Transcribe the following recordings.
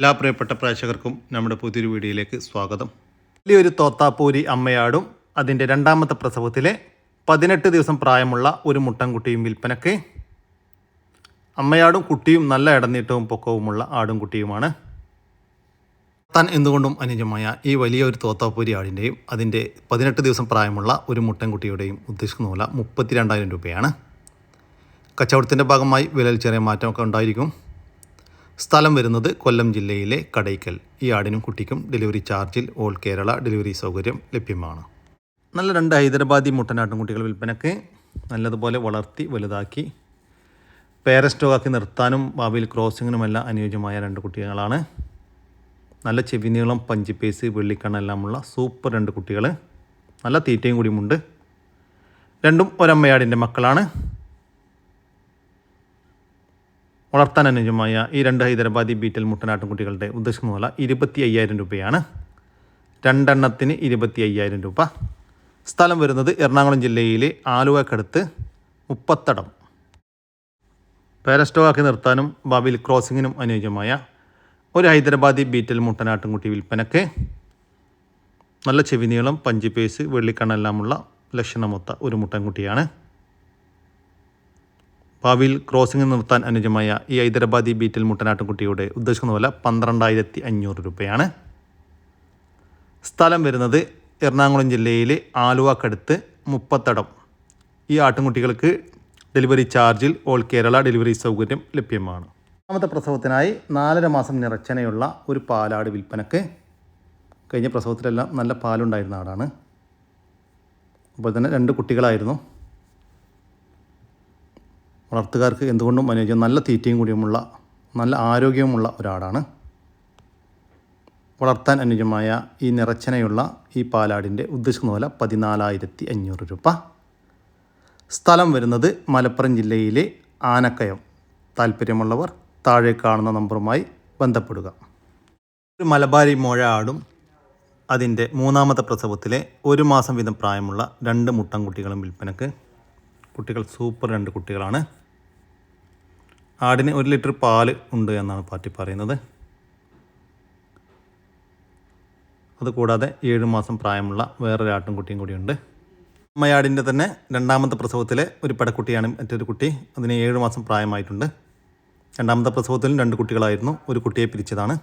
എല്ലാ പ്രിയപ്പെട്ട പ്രേക്ഷകർക്കും നമ്മുടെ പുതിയൊരു വീഡിയോയിലേക്ക് സ്വാഗതം. വലിയൊരു തോത്താപ്പൂരി അമ്മയാടും അതിൻ്റെ രണ്ടാമത്തെ പ്രസവത്തിലെ 18 ദിവസം പ്രായമുള്ള ഒരു മുട്ടൻകുട്ടിയും വിൽപ്പനയ്ക്ക്. അമ്മയാടും കുട്ടിയും നല്ല ഇടനീട്ടവും പൊക്കവുമുള്ള ആടും കുട്ടിയുമാണ്. താൻ എന്തുകൊണ്ടും അനുയോജ്യമായ ഈ വലിയൊരു തോത്താപ്പൂരി ആടിൻ്റെയും അതിൻ്റെ 18 ദിവസം പ്രായമുള്ള ഒരു മുട്ടൻകുട്ടിയുടെയും ഉദ്ദേശിക്കുന്ന വില 32,000 രൂപയാണ്. കച്ചവടത്തിൻ്റെ ഭാഗമായി വിലയിൽ ചെറിയ മാറ്റമൊക്കെ ഉണ്ടായിരിക്കും. സ്ഥലം വരുന്നത് കൊല്ലം ജില്ലയിലെ കടയ്ക്കൽ. ഈ ആടിനും കുട്ടിക്കും ഡെലിവറി ചാർജിൽ ഓൾ കേരള ഡെലിവറി സൗകര്യം ലഭ്യമാണ്. നല്ല 2 ഹൈദരാബാദി മുട്ടനാട്ടുംകുട്ടികൾ വിൽപ്പനയ്ക്ക്. നല്ലതുപോലെ വളർത്തി വലുതാക്കി പേരസ്റ്റോക്കാക്കി നിർത്താനും ഭാവിയിൽ ക്രോസിങ്ങിനുമെല്ലാം അനുയോജ്യമായ 2 കുട്ടികളാണ്. നല്ല ചെവിനീളം, പഞ്ചിപ്പേസ്, വെള്ളിക്കണ്ണെല്ലാമുള്ള സൂപ്പർ 2 കുട്ടികൾ. നല്ല തീറ്റയും കൂടിയുമുണ്ട്. രണ്ടും ഒരമ്മയാടിൻ്റെ മക്കളാണ്. വളർത്താൻ അനുയോജ്യമായ ഈ 2 ഹൈദരാബാദി ബീറ്റൽ മുട്ടനാട്ടുംകുട്ടികളുടെ ഉദ്ദേശിക്കുന്ന വില 25,000 രൂപയാണ്. 2 എണ്ണത്തിന് 25,000 രൂപ. സ്ഥലം വരുന്നത് എറണാകുളം ജില്ലയിലെ ആലുവക്കടുത്ത് മുപ്പത്തടം. പേരസ്റ്റോക്കാക്കി നിർത്താനും ഭാവിയിൽ ക്രോസിങ്ങിനും അനുയോജ്യമായ ഒരു ഹൈദരാബാദി ബീറ്റൽ മുട്ടനാട്ടുംകുട്ടി വിൽപ്പനയ്ക്ക്. നല്ല ചെവിനീളം, പഞ്ചിപ്പേസ്, വെള്ളിക്കണ്ണെല്ലാമുള്ള ലക്ഷണമൊത്ത ഒരു മുട്ടൻകുട്ടിയാണ്. ഭാവിയിൽ ക്രോസിംഗ് നിർത്താൻ അനുയോജ്യമായ ഈ ഹൈദരാബാദി ബീറ്റൽ മുട്ടനാട്ടുംകുട്ടിയുടെ ഉദ്ദേശിക്കുന്ന വില 12,500 രൂപയാണ്. സ്ഥലം വരുന്നത് എറണാകുളം ജില്ലയിലെ ആലുവക്കടുത്ത് മുപ്പത്തടം. ഈ ആട്ടുംകുട്ടികൾക്ക് ഡെലിവറി ചാർജിൽ ഓൾ കേരള ഡെലിവറി സൗകര്യം ലഭ്യമാണ്. രണ്ടാമത്തെ പ്രസവത്തിനായി 4.5 മാസം നിറച്ചനയുള്ള ഒരു പാലാട് വിൽപ്പനയ്ക്ക്. കഴിഞ്ഞ പ്രസവത്തിലെല്ലാം നല്ല പാലുണ്ടായിരുന്ന ആടാണ്. അപ്പോൾ തന്നെ 2 കുട്ടികളായിരുന്നു. വളർത്തുകാർക്ക് എന്തുകൊണ്ടും അനുയോജ്യം, നല്ല തീറ്റയും കൂടിയുമുള്ള നല്ല ആരോഗ്യവുമുള്ള ഒരാടാണ്. വളർത്താൻ അനുയോജ്യമായ ഈ നിറച്ചനയുള്ള ഈ പാലാടിൻ്റെ ഉദ്ദേശിക്കുന്ന വില 14,500 രൂപ. സ്ഥലം വരുന്നത് മലപ്പുറം ജില്ലയിലെ ആനക്കയം. താല്പര്യമുള്ളവർ താഴെ കാണുന്ന നമ്പറുമായി ബന്ധപ്പെടുക. ഒരു മലബാരി മോഴ ആടും അതിൻ്റെ 3ാമത്തെ പ്രസവത്തിലെ 1 മാസം വീതം പ്രായമുള്ള 2 മുട്ടൻകുട്ടികളും വിൽപ്പനക്ക്. കുട്ടികൾ സൂപ്പർ 2 കുട്ടികളാണ്. ആടിന് 1 ലിറ്റർ പാല് ഉണ്ട് എന്നാണ് പാർട്ടി പറയുന്നത്. അതുകൂടാതെ 7 മാസം പ്രായമുള്ള വേറൊരു ആട്ടിൻകുട്ടിയും കൂടിയുണ്ട്. അമ്മയാടിൻ്റെ തന്നെ 2ാമത്തെ പ്രസവത്തിലെ ഒരു പെടക്കുട്ടിയാണ് മറ്റൊരു കുട്ടി. അതിന് 7 മാസം പ്രായമായിട്ടുണ്ട്. 2ാമത്തെ പ്രസവത്തിലും 2 കുട്ടികളായിരുന്നു. ഒരു കുട്ടിയെ പിരിച്ചതാണ്.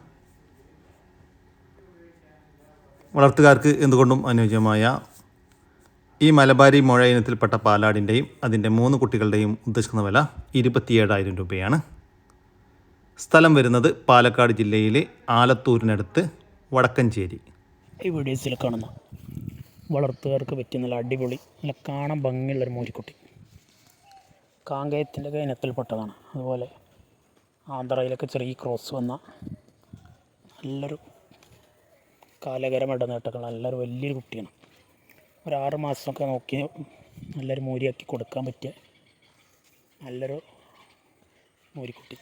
വളർത്തുകാർക്ക് എന്തുകൊണ്ടും അനുയോജ്യമായ ഈ മലബാരി മോഴ ഇനത്തിൽപ്പെട്ട പാലാടിൻ്റെയും അതിൻ്റെ 3 കുട്ടികളുടെയും ഉദ്ദേശിക്കുന്ന വില 27,000 രൂപയാണ്. സ്ഥലം വരുന്നത് പാലക്കാട് ജില്ലയിലെ ആലത്തൂരിനടുത്ത് വടക്കഞ്ചേരി. ഈ വീഡിയോസിൽ കാണുന്ന വളർത്തുകാർക്ക് പറ്റിയ നല്ല അടിപൊളി, നല്ല കാണാൻ ഭംഗിയുള്ളൊരു മൂരിക്കുട്ടി. കാങ്കയത്തിൻ്റെ ഇനത്തിൽപ്പെട്ടതാണ്. അതുപോലെ ആന്ധ്രയിലൊക്കെ ചെറിയ ക്രോസ് വന്ന നല്ലൊരു കാലകരം ഇടനേട്ടങ്ങൾ, നല്ലൊരു വലിയൊരു കുട്ടിയാണ്. ഒരു 6 മാസമൊക്കെ നോക്കി നല്ലൊരു മൂരിയാക്കി കൊടുക്കാൻ പറ്റിയ നല്ലൊരു മൂരിക്കുട്ടി.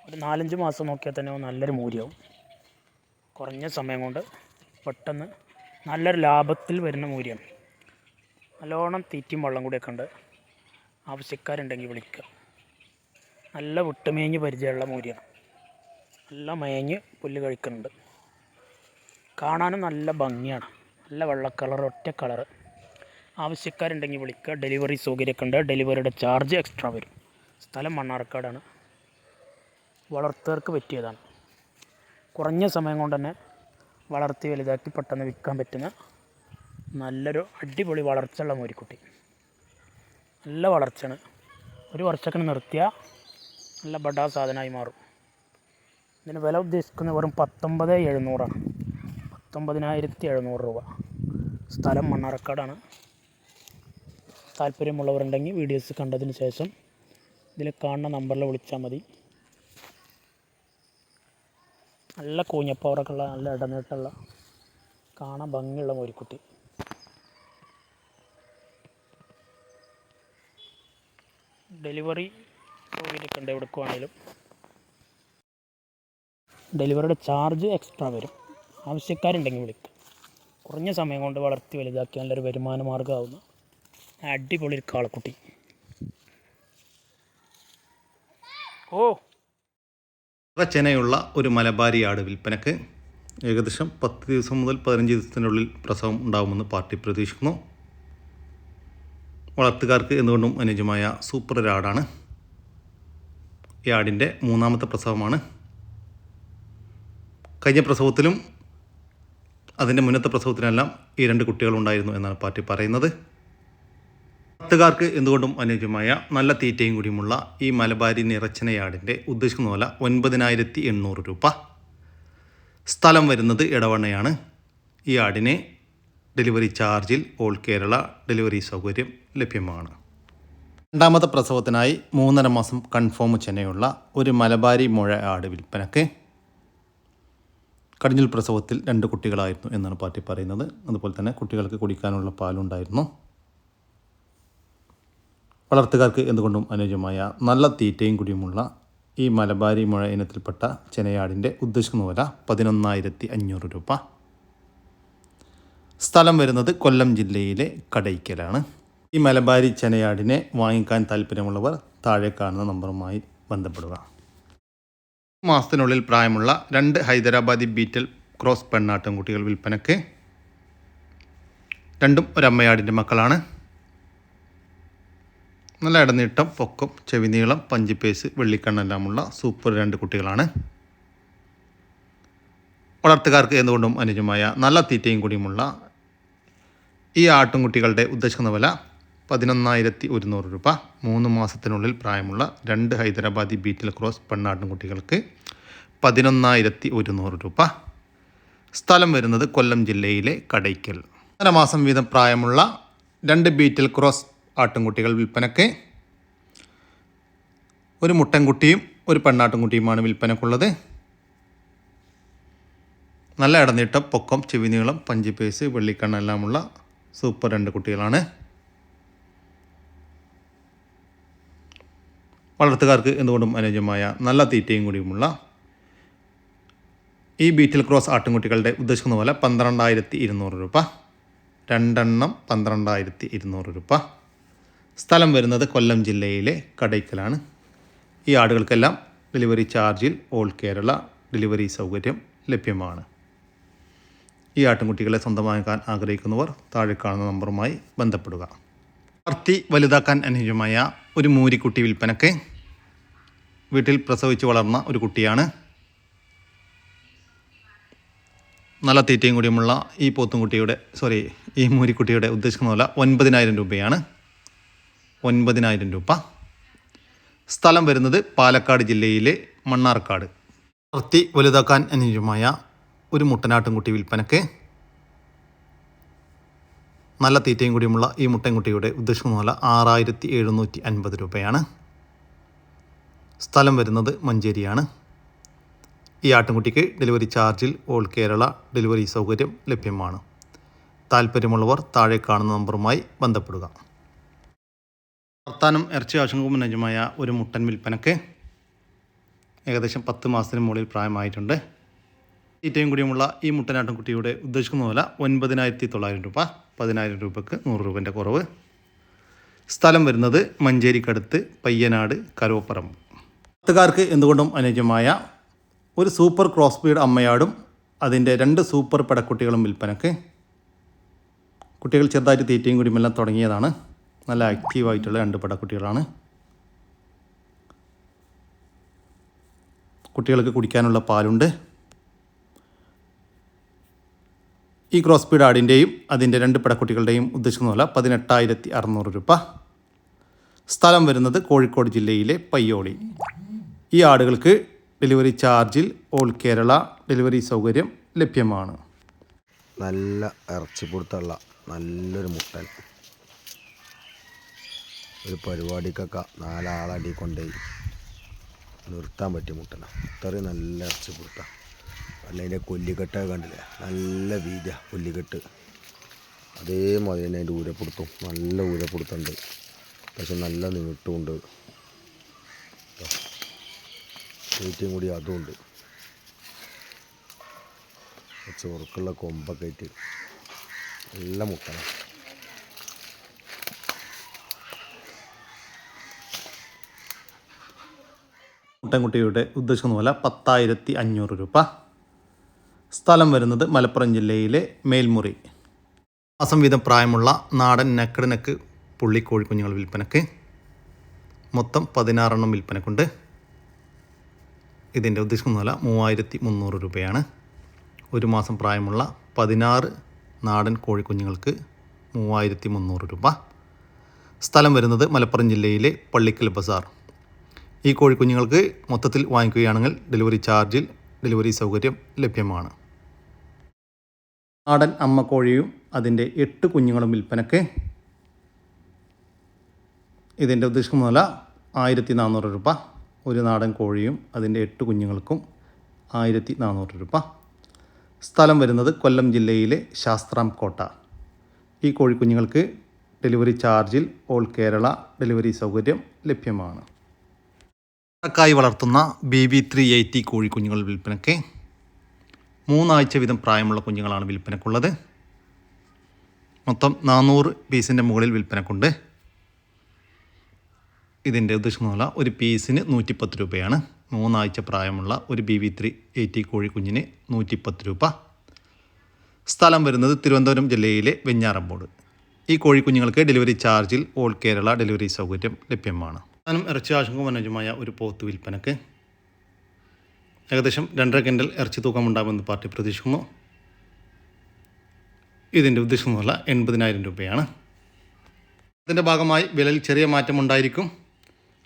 ഒരു 4-5 മാസം നോക്കിയാൽ തന്നെ നല്ലൊരു മൂരിയാവും. കുറഞ്ഞ സമയം കൊണ്ട് പെട്ടെന്ന് നല്ലൊരു ലാഭത്തിൽ വരുന്ന മൂരിയാണ്. നല്ലോണം തീറ്റയും വെള്ളം കൂടിയൊക്കെ ഉണ്ട്. ആവശ്യക്കാരുണ്ടെങ്കിൽ വിളിക്കുക. നല്ല വിട്ടുമേഞ്ഞ് പരിചയമുള്ള മൂരിയാണ്. നല്ല മേഞ്ഞ് പുല്ല് കഴിക്കുന്നുണ്ട്. കാണാനും നല്ല ഭംഗിയാണ്. നല്ല വെള്ള കളർ, ഒറ്റ കളറ്. ആവശ്യക്കാരുണ്ടെങ്കിൽ വിളിക്കുക. ഡെലിവറി സൗകര്യമൊക്കെ ഉണ്ട്. ഡെലിവറിയുടെ ചാർജ് എക്സ്ട്രാ വരും. സ്ഥലം മണ്ണാർക്കാടാണ്. വളർത്തുകാർക്ക് പറ്റിയതാണ്. കുറഞ്ഞ സമയം കൊണ്ട് തന്നെ വളർത്തി വലുതാക്കി പെട്ടെന്ന് വിൽക്കാൻ പറ്റുന്ന നല്ലൊരു അടിപൊളി വളർച്ചയുള്ള മൂരിക്കുട്ടി. നല്ല വളർച്ചയാണ്. 1 വർഷത്തിന് നിർത്തിയാൽ നല്ല ബഡാ സാധനമായി മാറും. ഇതിന് വില ഉദ്ദേശിക്കുന്നത് വെറും 19,700 ആണ്. 19,700 രൂപ. സ്ഥലം മണ്ണാർക്കാടാണ്. താല്പര്യമുള്ളവരുണ്ടെങ്കിൽ വീഡിയോസ് കണ്ടതിന് ശേഷം ഇതിൽ കാണുന്ന നമ്പറിൽ വിളിച്ചാൽ മതി. നല്ല കൂഞ്ഞപ്പവറൊക്കെ ഉള്ള, നല്ല ഇടനീട്ടുള്ള, കാണാൻ ഭംഗിയുള്ള മൂരിക്കുട്ടി. ഡെലിവറി സൗകര്യമൊക്കെ ഉണ്ട്. എവിടേക്ക് വേണമെങ്കിലും ഡെലിവറിയുടെ ചാർജ് എക്സ്ട്രാ വരും. ആവശ്യക്കാരുണ്ടെങ്കിൽ വിളിക്കുക. കുറഞ്ഞ സമയം കൊണ്ട് വളർത്തി വലുതാക്കി നല്ലൊരു വരുമാന മാർഗ്ഗമാവുന്ന അടിപൊളി ഒരു കാളക്കുട്ടി. ഓ ചെനയുള്ള ഒരു മലബാരി ആട് വിൽപ്പനക്ക്. ഏകദേശം 10 ദിവസം മുതൽ 15 ദിവസത്തിനുള്ളിൽ പ്രസവം ഉണ്ടാകുമെന്ന് പാർട്ടി പ്രതീക്ഷിക്കുന്നു. വളർത്തുകാർക്ക് എന്തുകൊണ്ടും അനുയോജ്യമായ സൂപ്പർ ഒരു ആടാണ്. ഈ ആടിൻ്റെ 3ാമത്തെ പ്രസവമാണ്. കഴിഞ്ഞ പ്രസവത്തിലും അതിൻ്റെ മുന്നത്തെ പ്രസവത്തിനെല്ലാം ഈ 2 കുട്ടികളുണ്ടായിരുന്നു എന്നാണ് പാർട്ടി പറയുന്നത്. വളർത്തുകാർക്ക് എന്തുകൊണ്ടും അനുയോജ്യമായ നല്ല തീറ്റയും കൂടിയുമുള്ള ഈ മലബാരി നിറച്ചനയാടിൻ്റെ ഉദ്ദേശിക്കുന്ന വില 9,800 രൂപ. സ്ഥലം വരുന്നത് എടവണ്ണയാണ്. ഈ ആടിന് ഡെലിവറി ചാർജിൽ ഓൾ കേരള ഡെലിവറി സൗകര്യം ലഭ്യമാണ്. 2ാമത്തെ പ്രസവത്തിനായി 3.5 മാസം കൺഫേം ചെനയുള്ള ഒരു മലബാരി മുഴ ആട് വിൽപ്പനക്ക്. കടിഞ്ഞിൽ പ്രസവത്തിൽ 2 കുട്ടികളായിരുന്നു എന്നാണ് പാർട്ടി പറയുന്നത്. അതുപോലെ തന്നെ കുട്ടികൾക്ക് കുടിക്കാനുള്ള പാലുണ്ടായിരുന്നു. വളർത്തുകാർക്ക് എന്തുകൊണ്ടും അനുയോജ്യമായ നല്ല തീറ്റയും കൂടിയുമുള്ള ഈ മലബാരി മുഴ ഇനത്തിൽപ്പെട്ട ചെനയാടിൻ്റെ ഉദ്ദേശിക്കുന്ന വില 11,500 രൂപ. സ്ഥലം വരുന്നത് കൊല്ലം ജില്ലയിലെ കടയ്ക്കലാണ്. ഈ മലബാരി ചെനയാടിനെ വാങ്ങിക്കാൻ താല്പര്യമുള്ളവർ താഴെ കാണുന്ന നമ്പറുമായി ബന്ധപ്പെടുക. മാസത്തിനുള്ളിൽ പ്രായമുള്ള 2 ഹൈദരാബാദി ബീറ്റൽ ക്രോസ് പെണ്ണാട്ടും കുട്ടികൾ വിൽപ്പനക്ക്. രണ്ടും ഒരമ്മയാടിൻ്റെ മക്കളാണ്. നല്ല ഇടനീട്ടം, പൊക്കം, ചെവിനീളം, പഞ്ചിപ്പേസ്, വെള്ളിക്കണ്ണെല്ലാമുള്ള സൂപ്പർ 2 കുട്ടികളാണ്. വളർത്തുകാർക്ക് എന്തുകൊണ്ടും അനുയോജ്യമായ നല്ല തീറ്റയും കൂടിയുമുള്ള ഈ ആട്ടുംകുട്ടികളുടെ ഉദ്ദേശിക്കുന്ന വില 11,100 രൂപ. 3 മാസത്തിനുള്ളിൽ പ്രായമുള്ള 2 ഹൈദരാബാദി ബീറ്റൽ ക്രോസ് പെണ്ണാട്ടുംകുട്ടികൾക്ക് 11,100 രൂപ. സ്ഥലം വരുന്നത് കൊല്ലം ജില്ലയിലെ കടയ്ക്കൽ. 1.5 മാസം വീതം പ്രായമുള്ള 2 ബീറ്റൽ ക്രോസ് ആട്ടുംകുട്ടികൾ വിൽപ്പനക്ക്. ഒരു മുട്ടൻകുട്ടിയും ഒരു പെണ്ണാട്ടുംകുട്ടിയുമാണ് വിൽപ്പനക്കുള്ളത്. നല്ല ഇടനീട്ടം, പൊക്കം, ചെവിനീളം, പഞ്ചിപ്പേസ്, വെള്ളിക്കണ്ണെല്ലാമുള്ള സൂപ്പർ 2 കുട്ടികളാണ്. വളർത്തുകാർക്ക് എന്തുകൊണ്ടും അനുയോജ്യമായ നല്ല തീറ്റയും കൂടിയുമുള്ള ഈ ബീറ്റൽ ക്രോസ് ആട്ടുംകുട്ടികളുടെ ഉദ്ദേശിക്കുന്ന വില 12,200 രൂപ. 2 എണ്ണം 12,200 രൂപ. സ്ഥലം വരുന്നത് കൊല്ലം ജില്ലയിലെ കടയ്ക്കലാണ്. ഈ ആടുകൾക്കെല്ലാം ഡെലിവറി ചാർജിൽ ഓൾ കേരള ഡെലിവറി സൗകര്യം ലഭ്യമാണ്. ഈ ആട്ടുംകുട്ടികളെ സ്വന്തമാക്കാൻ ആഗ്രഹിക്കുന്നവർ താഴെ കാണുന്ന നമ്പറുമായി ബന്ധപ്പെടുക. വളർത്തി വലുതാക്കാൻ അനുയോജ്യമായ ഒരു മൂരിക്കുട്ടി വിൽപ്പനക്ക്. വീട്ടിൽ പ്രസവിച്ച് വളർന്ന ഒരു കുട്ടിയാണ്. നല്ല തീറ്റയും കൂടിയുമുള്ള ഈ മൂരിക്കുട്ടിയുടെ ഉദ്ദേശിക്കുന്ന വില 9,000 രൂപയാണ്. 9,000 രൂപ. സ്ഥലം വരുന്നത് പാലക്കാട് ജില്ലയിലെ മണ്ണാർക്കാട്. വളർത്തി വലുതാക്കാൻ അനുയോജ്യമായ ഒരു മുട്ടനാട്ടുംകുട്ടി വിൽപ്പനക്ക്. നല്ല തീറ്റയും കൂടിയുമുള്ള ഈ മുട്ടൻകുട്ടിയുടെ ഉദ്ദേശിക്കുന്ന വില 6,750 രൂപയാണ്. സ്ഥലം വരുന്നത് മഞ്ചേരിയാണ്. ഈ ആട്ടുംകുട്ടിക്ക് ഡെലിവറി ചാർജിൽ ഓൾ കേരള ഡെലിവറി സൗകര്യം ലഭ്യമാണ്. താല്പര്യമുള്ളവർ താഴെ കാണുന്ന നമ്പറുമായി ബന്ധപ്പെടുക. വർത്താനം ഇറച്ചി ആവശ്യങ്ങൾക്കും അനുയോജ്യമായ ഒരു മുട്ടൻ വിൽപ്പനക്ക്. ഏകദേശം 10 മാസത്തിന് മുകളിൽ പ്രായമായിട്ടുണ്ട്. തീറ്റയും കൂടിയുമുള്ള ഈ മുട്ടനാട്ടുംകുട്ടിയുടെ ഉദ്ദേശിക്കുന്ന വില 9,900 രൂപ. 10,000 രൂപയ്ക്ക് 100 രൂപേൻ്റെ കുറവ്. സ്ഥലം വരുന്നത് മഞ്ചേരിക്കടുത്ത് പയ്യനാട് കരോപ്പറമ്പ്. വളർത്തുകാർക്ക് എന്തുകൊണ്ടും അനുയോജ്യമായ ഒരു സൂപ്പർ ക്രോസ് ബ്രീഡ് അമ്മയാടും അതിൻ്റെ 2 സൂപ്പർ പെടക്കുട്ടികളും വിൽപ്പനക്ക്. കുട്ടികൾ ചെറുതായിട്ട് തീറ്റയും കൂടിയുമെല്ലാം തുടങ്ങിയതാണ്. നല്ല ആക്റ്റീവായിട്ടുള്ള 2 പെടക്കുട്ടികളാണ്. കുട്ടികൾക്ക് കുടിക്കാനുള്ള പാലുണ്ട്. ഈ ക്രോസ് ബ്രീഡ് ആടിൻ്റെയും അതിൻ്റെ 2 പെടക്കുട്ടികളുടെയും ഉദ്ദേശിക്കുന്ന വില 18,600 രൂപ. സ്ഥലം വരുന്നത് കോഴിക്കോട് ജില്ലയിലെ പയ്യോളി. ഈ ആടുകൾക്ക് ഡെലിവറി ചാർജിൽ ഓൾ കേരള ഡെലിവറി സൗകര്യം ലഭ്യമാണ്. നല്ല ഇറച്ചിപ്പുറത്തുള്ള നല്ലൊരു മുട്ടൻ. ഒരു പരിപാടിക്കൊക്കെ 4 ആളടി കൊണ്ടുപോയി നിർത്താൻ പറ്റിയ മുട്ടനാണ്. ഇത്രയും നല്ല ഇറച്ചിപ്പുറത്താണ്. അതിൻ്റെ കൊല്ലിക്കെട്ടൊക്കെ കണ്ടില്ലേ, നല്ല വീതിയാണ് കൊല്ലിക്കെട്ട്. അതേമാതിരി തന്നെ അതിൻ്റെ ഊരപ്പിടുത്തും നല്ല ഊരപ്പിടുത്തുണ്ട്. പക്ഷെ നല്ല നീട്ടുമുണ്ട്. തീറ്റയും കൂടി അതുമുണ്ട്. ചോറുക്കുള്ള കൊമ്പൊക്കെ ആയിട്ട് നല്ല മുട്ടനാണ്. മുട്ടൻകുട്ടിയുടെ ഉദ്ദേശിക്കുന്ന വില 10,500 രൂപ. സ്ഥലം വരുന്നത് മലപ്പുറം ജില്ലയിലെ മേൽമുറി. മാസം വീതം പ്രായമുള്ള നാടൻ നെക്ക് പുള്ളിക്കോഴി കുഞ്ഞുങ്ങൾ വിൽപ്പനക്ക്. മൊത്തം 16 എണ്ണം വിൽപ്പനക്കുണ്ട്. ഇതിൻ്റെ ഉദ്ദേശിക്കുന്ന വില 3,300 രൂപയാണ്. ഒരു മാസം പ്രായമുള്ള 16 നാടൻ കോഴിക്കുഞ്ഞുങ്ങൾക്ക് 3,300 രൂപ. സ്ഥലം വരുന്നത് മലപ്പുറം ജില്ലയിലെ പള്ളിക്കൽ ബസാർ. ഈ കോഴിക്കുഞ്ഞുങ്ങൾക്ക് മൊത്തത്തിൽ വാങ്ങിക്കുകയാണെങ്കിൽ ഡെലിവറി ചാർജിൽ ഡെലിവറി സൗകര്യം ലഭ്യമാണ്. നാടൻ അമ്മക്കോഴിയും അതിൻ്റെ 8 കുഞ്ഞുങ്ങളും വിൽപ്പനക്ക്. ഇതിൻ്റെ ഉദ്ദേശിക്കുന്ന വില 1,400 രൂപ. ഒരു നാടൻ കോഴിയും അതിൻ്റെ 8 കുഞ്ഞുങ്ങൾക്കും 1,400 രൂപ. സ്ഥലം വരുന്നത് കൊല്ലം ജില്ലയിലെ ശാസ്താംകോട്ട. ഈ കോഴിക്കുഞ്ഞുങ്ങൾക്ക് ഡെലിവറി ചാർജിൽ ഓൾ കേരള ഡെലിവറി സൗകര്യം ലഭ്യമാണ്. ായി വളർത്തുന്ന BB380 കോഴിക്കുഞ്ഞുങ്ങൾ വിൽപ്പനയ്ക്ക്. 3 ആഴ്ച വീതം പ്രായമുള്ള കുഞ്ഞുങ്ങളാണ് വിൽപ്പനക്കുള്ളത്. മൊത്തം 400 പീസിൻ്റെ മുകളിൽ വിൽപ്പനക്കുണ്ട്. ഇതിൻ്റെ ഉദ്ദേശിക്കുന്ന വില ഒരു പീസിന് 110 രൂപയാണ്. 3 ആഴ്ച പ്രായമുള്ള ഒരു BB380 കോഴിക്കുഞ്ഞിന് 110 രൂപ. സ്ഥലം വരുന്നത് തിരുവനന്തപുരം ജില്ലയിലെ വെഞ്ഞാറമ്മൂട്. ഈ കോഴിക്കുഞ്ഞുങ്ങൾക്ക് ഡെലിവറി ചാർജിൽ ഓൾ കേരള ഡെലിവറി സൗകര്യം ലഭ്യമാണ്. ഞാനും ഇറച്ചി ആശങ്ക അനുയോജ്യമായ ഒരു പോത്ത് വിൽപ്പനക്ക്. ഏകദേശം 2.5 കിൻഡൽ ഇറച്ചി തൂക്കമുണ്ടാകുമെന്ന് പാർട്ടി പ്രതീക്ഷിക്കുന്നു. ഇതിൻ്റെ ഉദ്ദേശിക്കുന്ന വില 80,000 രൂപയാണ്. ഇതിൻ്റെ ഭാഗമായി വിലയിൽ ചെറിയ മാറ്റമുണ്ടായിരിക്കും.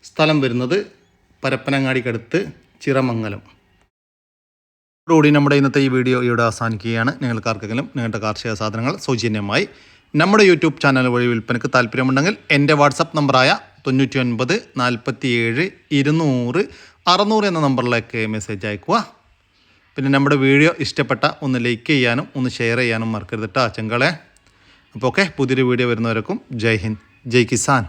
സ്ഥലം വരുന്നത് പരപ്പനങ്ങാടിക്കടുത്ത് ചിറമംഗലം. ഇതോടുകൂടി നമ്മുടെ ഇന്നത്തെ ഈ വീഡിയോ ഇവിടെ അവസാനിക്കുകയാണ്. നിങ്ങൾക്കാർക്കെങ്കിലും നിങ്ങളുടെ കാർഷിക സാധനങ്ങൾ സൗജന്യമായി നമ്മുടെ യൂട്യൂബ് ചാനൽ വഴി വിൽപ്പനയ്ക്ക് താല്പര്യമുണ്ടെങ്കിൽ എൻ്റെ വാട്സപ്പ് നമ്പറായ 99 47 200 600 എന്ന നമ്പറിലേക്ക് മെസ്സേജ് അയക്കുക. പിന്നെ നമ്മുടെ വീഡിയോ ഇഷ്ടപ്പെട്ട ഒന്ന് ലൈക്ക് ചെയ്യാനും ഒന്ന് ഷെയർ ചെയ്യാനും മറക്കരുത് കേട്ടോ ചെങ്കളെ. അപ്പോൾ ഓക്കെ, പുതിയൊരു വീഡിയോ വരുന്നവർക്കും ജയ് ഹിന്ദ്, ജയ് കിസാൻ.